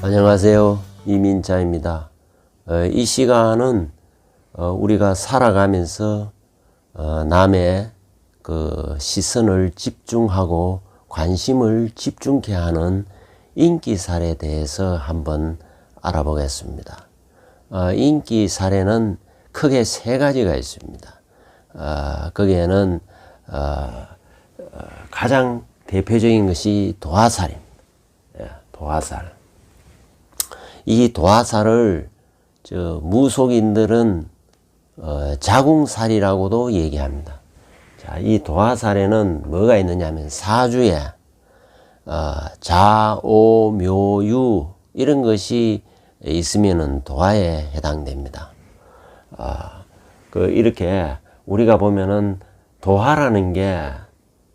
안녕하세요. 이민자입니다. 이 시간은 우리가 살아가면서 남의 그 시선을 집중하고 관심을 집중케 하는 인기살에 대해서 한번 알아보겠습니다. 인기살에는 크게 세 가지가 있습니다. 거기에는 가장 대표적인 것이 도화살입니다. 도화살. 이 도화살을 무속인들은 자궁살이라고도 얘기합니다. 자, 이 도화살에는 뭐가 있느냐면 사주에 자오묘유 이런 것이 있으면은 도화에 해당됩니다. 이렇게 우리가 보면은 도화라는 게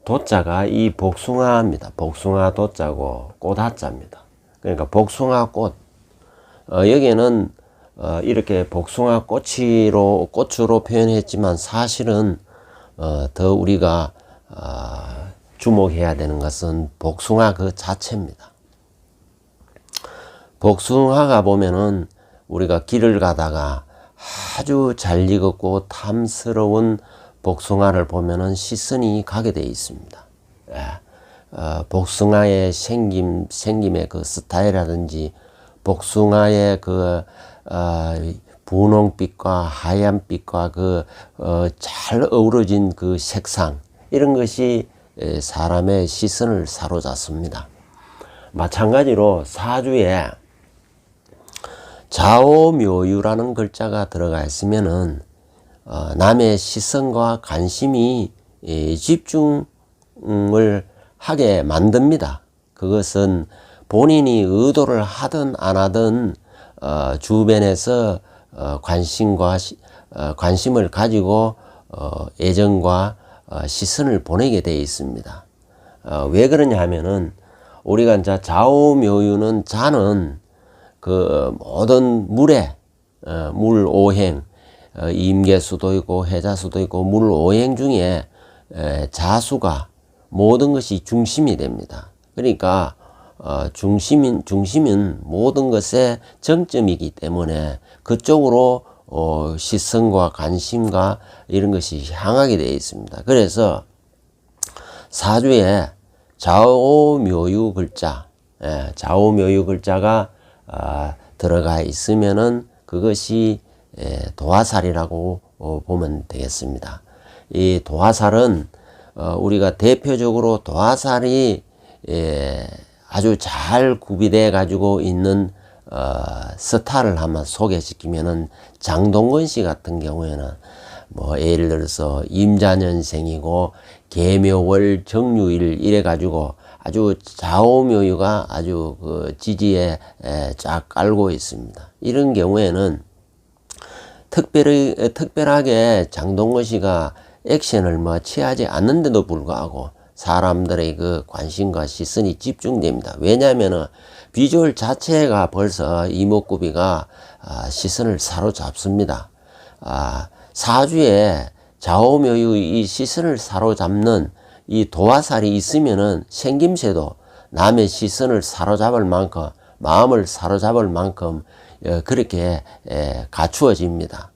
도자가 이 복숭아입니다. 복숭아 도자고 꽃 하자입니다. 그러니까 복숭아 꽃. 여기에는 이렇게 복숭아 꽃으로 표현했지만 사실은 더 우리가 주목해야 되는 것은 복숭아 그 자체입니다. 복숭아가 보면은 우리가 길을 가다가 아주 잘 익었고 탐스러운 복숭아를 보면은 시선이 가게 되어 있습니다. 복숭아의 생김의 그 스타일이라든지 복숭아의 그 분홍빛과 하얀빛과 잘 어우러진 그 색상 이런 것이 사람의 시선을 사로잡습니다. 마찬가지로 사주에 자오묘유라는 글자가 들어가 있으면은 남의 시선과 관심이 집중을 하게 만듭니다. 그것은 본인이 의도를 하든 안 하든 주변에서 관심을 가지고 애정과 시선을 보내게 되어 있습니다. 왜 그러냐 하면은 우리가 이제 자오묘유는 자는 그 모든 물에 물오행 임계수도 있고 해자수도 있고 물오행 중에 자수가 모든 것이 중심이 됩니다. 그러니까 중심은 모든 것의 정점이기 때문에 그쪽으로 시선과 관심과 이런 것이 향하게 되어 있습니다. 그래서 사주에 자오묘유 글자, 자오묘유 글자가 들어가 있으면은 그것이 도화살이라고 보면 되겠습니다. 이 도화살은 우리가 대표적으로 도화살이 아주 잘 구비되어 가지고 있는 스타를 한번 소개시키면은 장동건 씨 같은 경우에는 뭐 예를 들어서 임자년생이고 계묘월 정유일 이래 가지고 아주 자오묘유가 아주 그 지지에 쫙 깔고 있습니다. 이런 경우에는 특별하게 장동건 씨가 액션을 취하지 않는데도 불구하고 사람들의 그 관심과 시선이 집중됩니다. 왜냐하면 비주얼 자체가 벌써 이목구비가 시선을 사로잡습니다. 사주에 자오묘유 이 시선을 사로잡는 이 도화살이 있으면은 생김새도 남의 시선을 사로잡을 만큼 마음을 사로잡을 만큼 그렇게 갖추어집니다.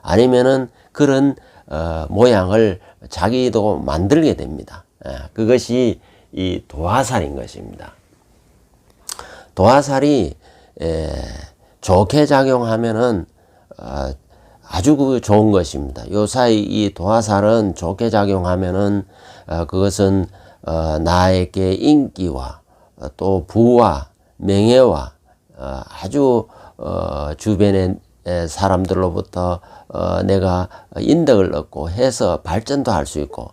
아니면은 그런 모양을 자기도 만들게 됩니다. 그것이 이 도화살인 것입니다. 도화살이 좋게 작용하면은 아주 좋은 것입니다. 요사이 이 도화살은 좋게 작용하면은 그것은 나에게 인기와 또 부와 명예와 아주 주변의 사람들로부터 내가 인덕을 얻고 해서 발전도 할 수 있고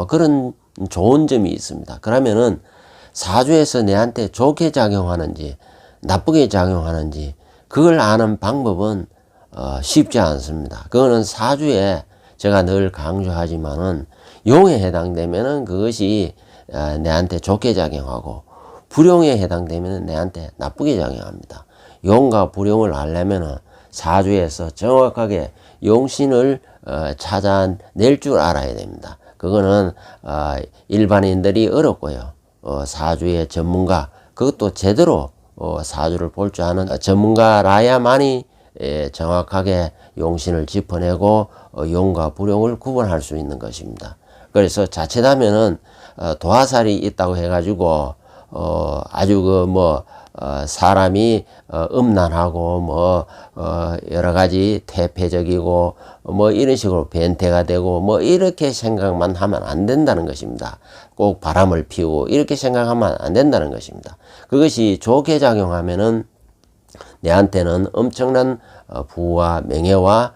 그런 좋은 점이 있습니다. 그러면은 사주에서 내한테 좋게 작용하는지 나쁘게 작용하는지 그걸 아는 방법은 쉽지 않습니다. 그거는 사주에 제가 늘 강조하지만은 용에 해당되면은 그것이 내한테 좋게 작용하고 불용에 해당되면은 내한테 나쁘게 작용합니다. 용과 불용을 알려면은 사주에서 정확하게 용신을 찾아낼 줄 알아야 됩니다. 그거는 일반인들이 어렵고요. 사주의 전문가 그것도 제대로 사주를 볼 줄 아는 전문가라야만이 정확하게 용신을 짚어내고 용과 불용을 구분할 수 있는 것입니다. 그래서 자칫하면은 도화살이 있다고 해가지고 아주 사람이 음란하고 여러 가지 태폐적이고 이런 식으로 변태가 되고 이렇게 생각만 하면 안 된다는 것입니다. 꼭 바람을 피우고 이렇게 생각하면 안 된다는 것입니다. 그것이 좋게 작용하면은 내한테는 엄청난 부와 명예와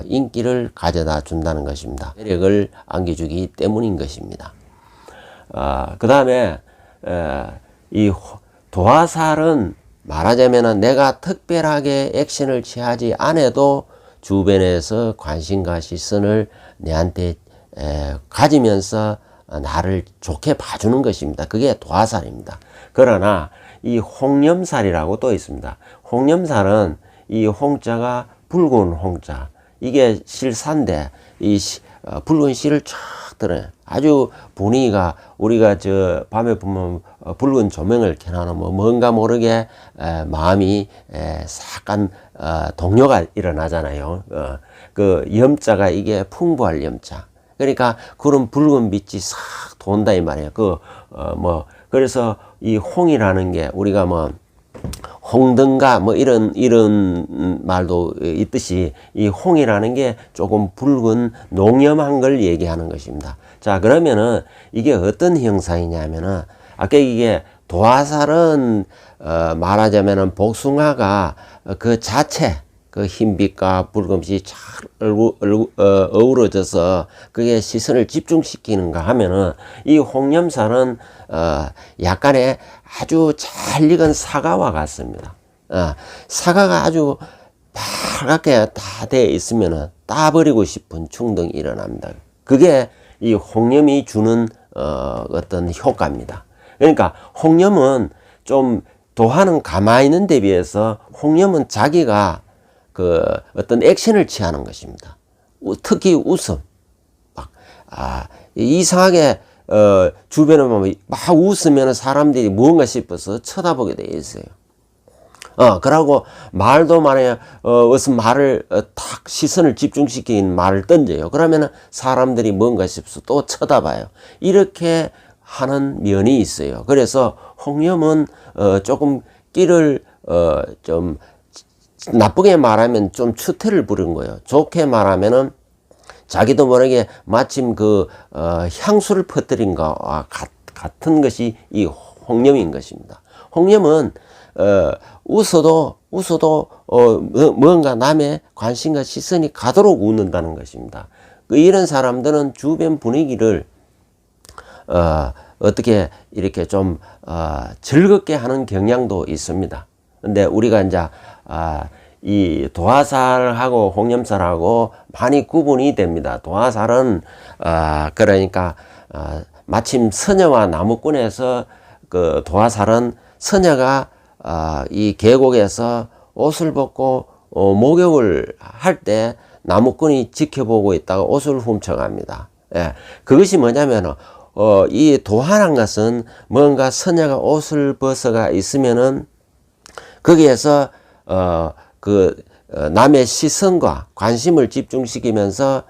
인기를 가져다 준다는 것입니다. 매력을 안겨주기 때문인 것입니다. 그 다음에 이 도화살은 말하자면은 내가 특별하게 액션을 취하지 않아도 주변에서 관심과 시선을 내한테 가지면서 나를 좋게 봐주는 것입니다. 그게 도화살입니다. 그러나 이 홍념살이라고 또 있습니다. 홍념살은 이 홍자가 붉은 홍자, 이게 실사인데 이 붉은 실을 쫙 들어요. 아주 분위기가, 우리가 저 밤에 보면 붉은 조명을 켜놓으면 뭔가 모르게 마음이 약간 동요가 일어나잖아요. 그 염자가 이게 풍부할 염자. 그러니까 그런 붉은 빛이 싹 돈다 이 말이에요. 그래서 이 홍이라는 게 우리가 홍등가 이런 말도 있듯이 이 홍이라는 게 조금 붉은 농염한 걸 얘기하는 것입니다. 자, 그러면은 이게 어떤 형상이냐면은 아까 이게 도화살은 말하자면은 복숭아가 그 자체 그 흰빛과 붉은빛이 잘 어우러져서 그게 시선을 집중시키는가 하면은 이 홍념살은 약간의 아주 잘 익은 사과와 같습니다. 사과가 아주 빨갛게 다 되어 있으면은 따버리고 싶은 충동이 일어납니다. 그게 이 홍념이 주는 어떤 효과입니다. 그러니까 홍념은 좀 도화는 가만히 있는 데 비해서 홍념은 자기가 그 어떤 액션을 취하는 것입니다. 특히 웃음. 이상하게 주변에 보면 막 웃으면 사람들이 무언가 싶어서 쳐다보게 돼 있어요. 그러고 말도 만약에 어서 말을 탁 시선을 집중시킨 말을 던져요. 그러면 사람들이 뭔가 싶어서 또 쳐다봐요. 이렇게 하는 면이 있어요. 그래서 홍념은 조금 끼를 좀 나쁘게 말하면 좀 추태를 부른 거예요. 좋게 말하면은 자기도 모르게 마침 향수를 퍼뜨린 것과 같은 것이 이 홍념인 것입니다. 홍념은 웃어도 뭔가 남의 관심과 시선이 가도록 웃는다는 것입니다. 이런 사람들은 주변 분위기를 어떻게 이렇게 좀 즐겁게 하는 경향도 있습니다. 근데 우리가 이제 이 도화살하고 홍념살하고 많이 구분이 됩니다. 도화살은 그러니까 마침 서녀와 나무꾼에서 그 도화살은 서녀가 이 계곡에서 옷을 벗고 목욕을 할 때 나무꾼이 지켜보고 있다가 옷을 훔쳐갑니다. 그것이 뭐냐면은 이 도화란 것은 뭔가 서녀가 옷을 벗어가 있으면은 거기에서 남의 시선과 관심을 집중시키면서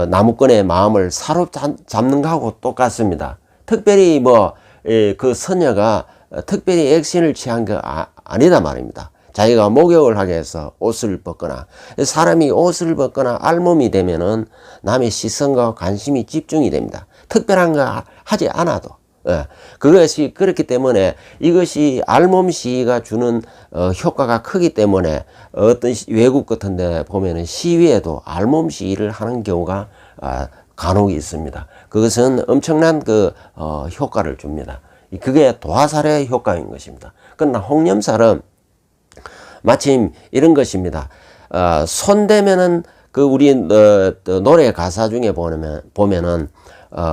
나무꾼의 마음을 사로잡는 것하고 똑같습니다. 특별히 그 서녀가 특별히 액션을 취한 게 아니다 말입니다. 자기가 목욕을 하기 위해서 옷을 벗거나, 사람이 옷을 벗거나 알몸이 되면은 남의 시선과 관심이 집중이 됩니다. 특별한 거 하지 않아도. 그것이 그렇기 때문에 이것이 알몸 시위가 주는 효과가 크기 때문에 어떤 외국 같은 데 보면은 시위에도 알몸 시위를 하는 경우가 간혹 있습니다. 그것은 엄청난 효과를 줍니다. 그게 도화살의 효과인 것입니다. 그러나 홍념살은 마침 이런 것입니다. 손대면은 우리 노래 가사 중에 보면은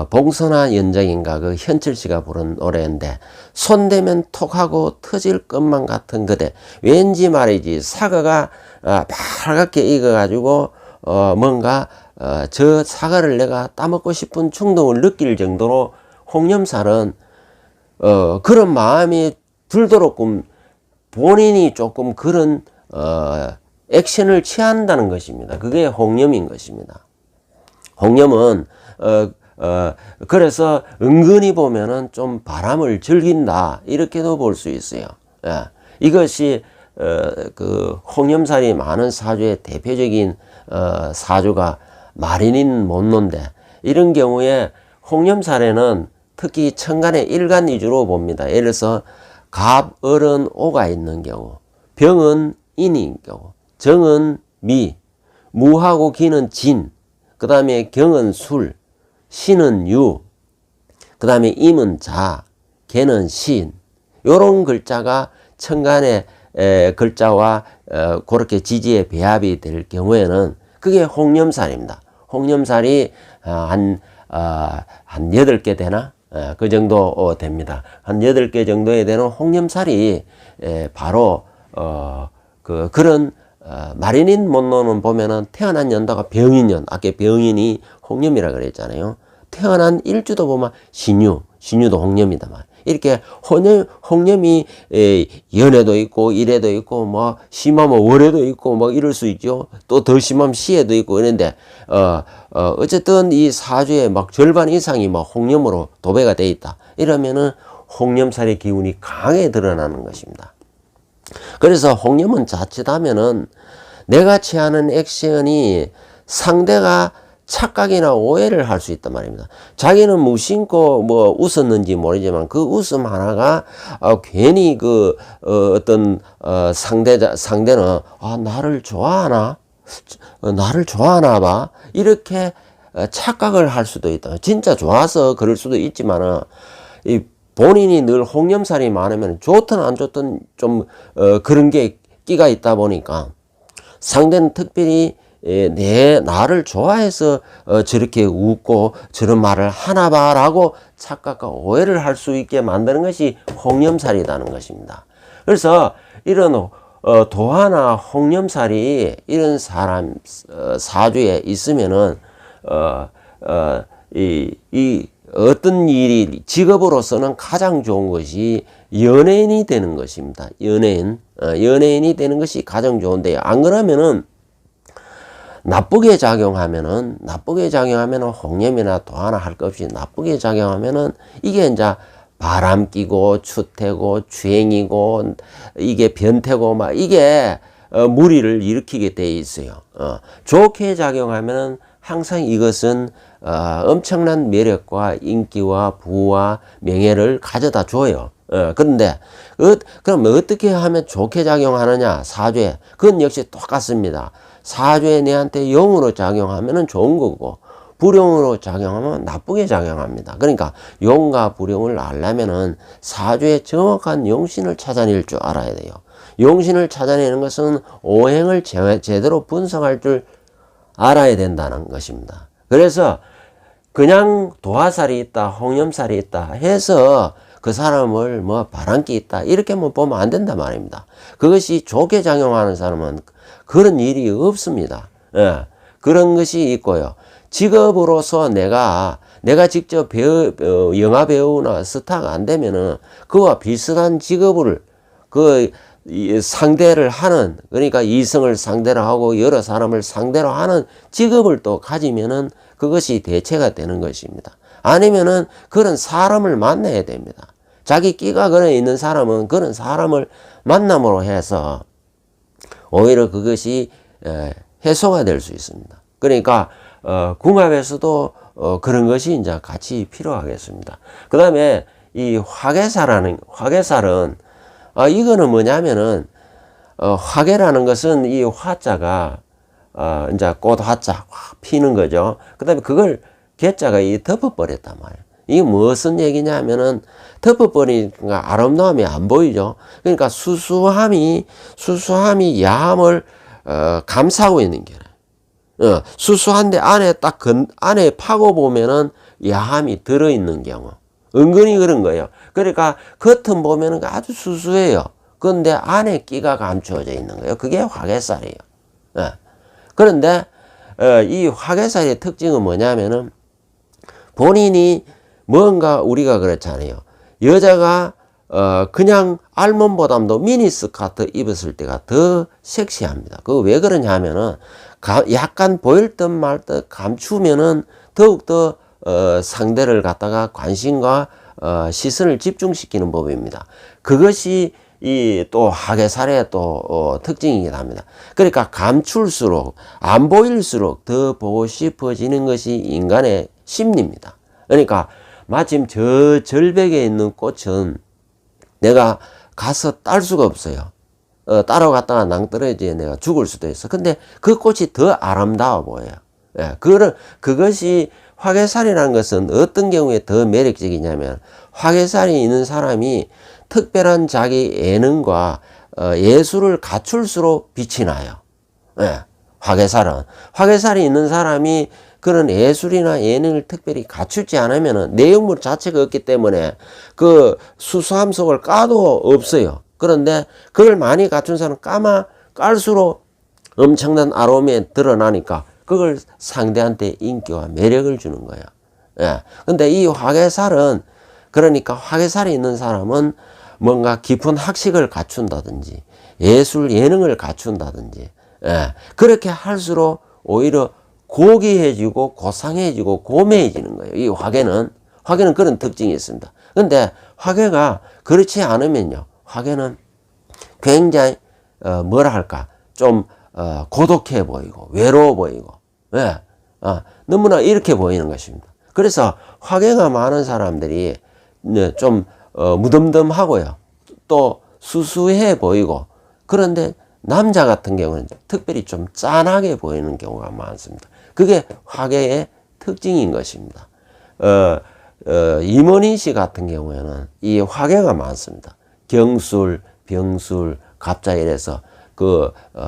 봉선화 연정인가 현철 씨가 부른 노래인데, 손대면 톡하고 터질 것만 같은 그대. 왠지 말이지 사과가 빨갛게 익어가지고 뭔가 저 사과를 내가 따먹고 싶은 충동을 느낄 정도로 홍념살은 그런 마음이 들도록끔 본인이 조금 그런, 액션을 취한다는 것입니다. 그게 홍념인 것입니다. 홍념은, 그래서 은근히 보면은 좀 바람을 즐긴다. 이렇게도 볼 수 있어요. 예. 이것이, 그, 홍념살이 많은 사주의 대표적인, 사주가 말인인 못론데, 이런 경우에 홍념살에는 특히 천간의 일간 위주로 봅니다. 예를 들어서, 갑, 을은 오가 있는 경우, 병은 인인 경우, 정은 미, 무하고 기는 진, 그 다음에 경은 술, 신은 유, 그 다음에 임은 자, 개는 신, 요런 글자가 천간의 글자와 그렇게 지지의 배합이 될 경우에는 그게 홍념살입니다. 홍념살이 한 8개 되나? 그 정도 됩니다. 한 8개 정도에 되는 홍념살이 바로 그런 말인인 못노는 보면은 태어난 연도가 병인년, 아까 병인이 홍념이라 그랬잖아요. 태어난 일주도 보면 신유도 홍념이다 말. 이렇게 홍념이 연에도 있고 일에도 있고 뭐 심하면 월에도 있고 뭐 이럴 수 있죠. 또 더 심하면 시에도 있고 이런데 어쨌든 이 사주의 막 절반 이상이 막 홍념으로 도배가 돼 있다. 이러면은 홍념살의 기운이 강하게 드러나는 것입니다. 그래서 홍념은 자칫하면은 내가 취하는 액션이 상대가 착각이나 오해를 할 수 있단 말입니다. 자기는 무심코 뭐 웃었는지 모르지만 그 웃음 하나가 괜히 그 어떤 상대는 나를 좋아하나 봐 이렇게 착각을 할 수도 있다. 진짜 좋아서 그럴 수도 있지만은 이 본인이 늘 홍념살이 많으면 좋든 안 좋든 좀 그런 게 끼가 있다 보니까 상대는 특별히 나를 좋아해서 저렇게 웃고 저런 말을 하나 봐라고 착각과 오해를 할 수 있게 만드는 것이 홍념살이라는 것입니다. 그래서 이런 도화나 홍념살이 이런 사람 사주에 있으면은 이 어떤 일이 직업으로서는 가장 좋은 것이 연예인이 되는 것입니다. 연예인이 되는 것이 가장 좋은데요. 안 그러면은 나쁘게 작용하면은 홍념이나 도화나 할 것 없이 나쁘게 작용하면은 이게 이제 바람 끼고 추태고 주행이고 이게 변태고 막 이게 무리를 일으키게 돼 있어요. 좋게 작용하면은 항상 이것은 엄청난 매력과 인기와 부와 명예를 가져다 줘요. 그런데 그럼 어떻게 하면 좋게 작용하느냐 사주에 그건 역시 똑같습니다. 사주에 내한테 용으로 작용하면 좋은 거고 불용으로 작용하면 나쁘게 작용합니다. 그러니까 용과 불용을 알려면은 사주의 정확한 용신을 찾아낼 줄 알아야 돼요. 용신을 찾아내는 것은 오행을 제대로 분석할 줄 알아야 된다는 것입니다. 그래서 그냥 도화살이 있다, 홍념살이 있다 해서 그 사람을 뭐 바람기 있다 이렇게만 보면 안 된단 말입니다. 그것이 좋게 작용하는 사람은 그런 일이 없습니다. 그런 것이 있고요. 직업으로서 내가 직접 영화 배우나 스타가 안 되면은 그와 비슷한 직업을 상대를 하는 그러니까 이성을 상대로 하고 여러 사람을 상대로 하는 직업을 또 가지면은 그것이 대체가 되는 것입니다. 아니면은 그런 사람을 만나야 됩니다. 자기 끼가 그래 있는 사람은 그런 사람을 만남으로 해서 오히려 그것이 해소가 될 수 있습니다. 그러니까 궁합에서도 그런 것이 이제 같이 필요하겠습니다. 그 다음에 이 화개살은 이거는 뭐냐면은 화개라는 것은 이 화자가 이제 꽃 화자 피는 거죠. 그 다음에 그걸 개자가 덮어버렸단 말이에요. 이게 무슨 얘기냐면은 덮어버리니까 아름다움이 안 보이죠. 그러니까 수수함이 야함을 감싸고 있는 거예요. 수수한데 안에 파고 보면은 야함이 들어있는 경우. 은근히 그런 거예요. 그러니까 겉은 보면은 아주 수수해요. 그런데 안에 끼가 감추어져 있는 거예요. 그게 화개살이에요. 그런데 이 화개살의 특징은 뭐냐면은 본인이 뭔가 우리가 그렇잖아요. 여자가 그냥 알몸보다도 미니스커트 입었을 때가 더 섹시합니다. 그 왜 그러냐 하면은 약간 보일 듯 말 듯 감추면은 더욱더 상대를 갖다가 관심과 시선을 집중시키는 법입니다. 그것이 이 또 하계살의 또 특징이긴 합니다. 그러니까 감출수록 안 보일수록 더 보고 싶어지는 것이 인간의 심리입니다. 그러니까 마침 저 절벽에 있는 꽃은 내가 가서 딸 수가 없어요. 따라갔다가 낭떠러지에 내가 죽을 수도 있어. 근데 그 꽃이 더 아름다워 보여요. 예, 그것이 화개살이라는 것은 어떤 경우에 더 매력적이냐면 화개살이 있는 사람이 특별한 자기 예능과 예술을 갖출수록 빛이 나요. 예, 화개살이 있는 사람이 그런 예술이나 예능을 특별히 갖추지 않으면 내용물 자체가 없기 때문에 그 수수함 속을 까도 없어요. 그런데 그걸 많이 갖춘 사람은 깔수록 엄청난 아로움이 드러나니까 그걸 상대한테 인기와 매력을 주는 거예요. 예. 근데 이 화개살은, 그러니까 화개살이 있는 사람은 뭔가 깊은 학식을 갖춘다든지 예술 예능을 갖춘다든지, 예. 그렇게 할수록 오히려 고귀해지고 고상해지고 고매해지는 거예요. 이 화개는 그런 특징이 있습니다. 근데 화개가 그렇지 않으면요, 화개는 굉장히 뭐라 할까, 좀 고독해 보이고 외로워 보이고, 예. 너무나 이렇게 보이는 것입니다. 그래서 화개가 많은 사람들이 좀 무덤덤하고요, 또 수수해 보이고, 그런데 남자 같은 경우는 특별히 좀 짠하게 보이는 경우가 많습니다. 그게 화개의 특징인 것입니다. 임원희 씨 같은 경우에는 이 화개가 많습니다. 경술, 병술, 갑자 이래서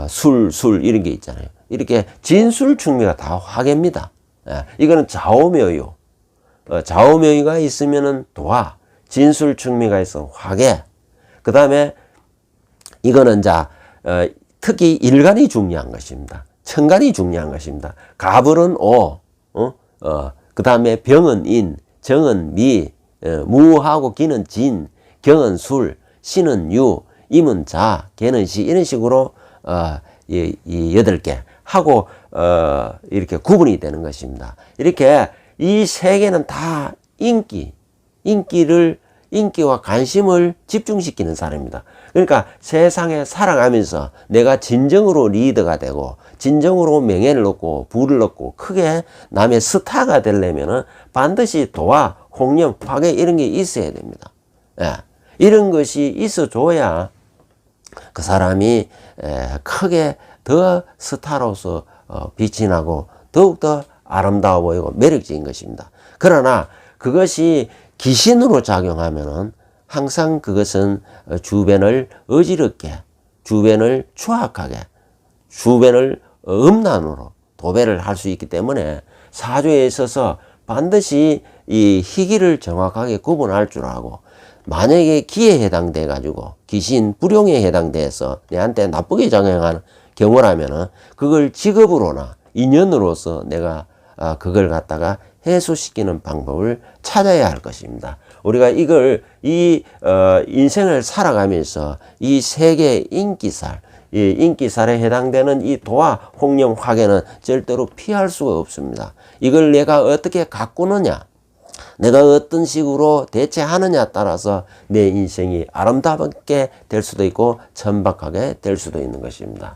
술 이런 게 있잖아요. 이렇게 진술충미가 다 화개입니다. 예, 이거는 좌우묘유. 좌우묘유가 있으면은 도화, 진술충미가 있으면 화개. 그 다음에 이거는 특히 일간이 중요한 것입니다. 천간이 중요한 것입니다. 갑을은 오, 그 다음에 병은 인, 정은 미, 무하고 기는 진, 경은 술, 신은 유, 임은 자, 개는 시, 이런 식으로 이 8개 하고 이렇게 구분이 되는 것입니다. 이렇게 이 세 개는 다 인기와 관심을 집중시키는 사람입니다. 그러니까 세상에 살아가면서 내가 진정으로 리더가 되고 진정으로 명예를 얻고 부를 얻고 크게 남의 스타가 되려면 반드시 도화, 홍련, 화개 이런 게 있어야 됩니다. 예, 이런 것이 있어줘야 그 사람이 크게 더 스타로서 빛이 나고 더욱더 아름다워 보이고 매력적인 것입니다. 그러나 그것이 기신으로 작용하면은 항상 그것은 주변을 어지럽게, 주변을 추악하게, 주변을 음란으로 도배를 할 수 있기 때문에 사주에 있어서 반드시 이 희기를 정확하게 구분할 줄 알고, 만약에 기에 해당돼 가지고 귀신 불용에 해당돼서 내한테 나쁘게 작용하는 경우라면은 그걸 직업으로나 인연으로서 내가 그걸 갖다가 해소시키는 방법을 찾아야 할 것입니다. 우리가 이걸 인생을 살아가면서 이 세 개의 인기살, 이 인기살에 해당되는 이 도화, 홍련, 화개는 절대로 피할 수가 없습니다. 이걸 내가 어떻게 가꾸느냐, 내가 어떤 식으로 대처하느냐에 따라서 내 인생이 아름답게 될 수도 있고 천박하게 될 수도 있는 것입니다.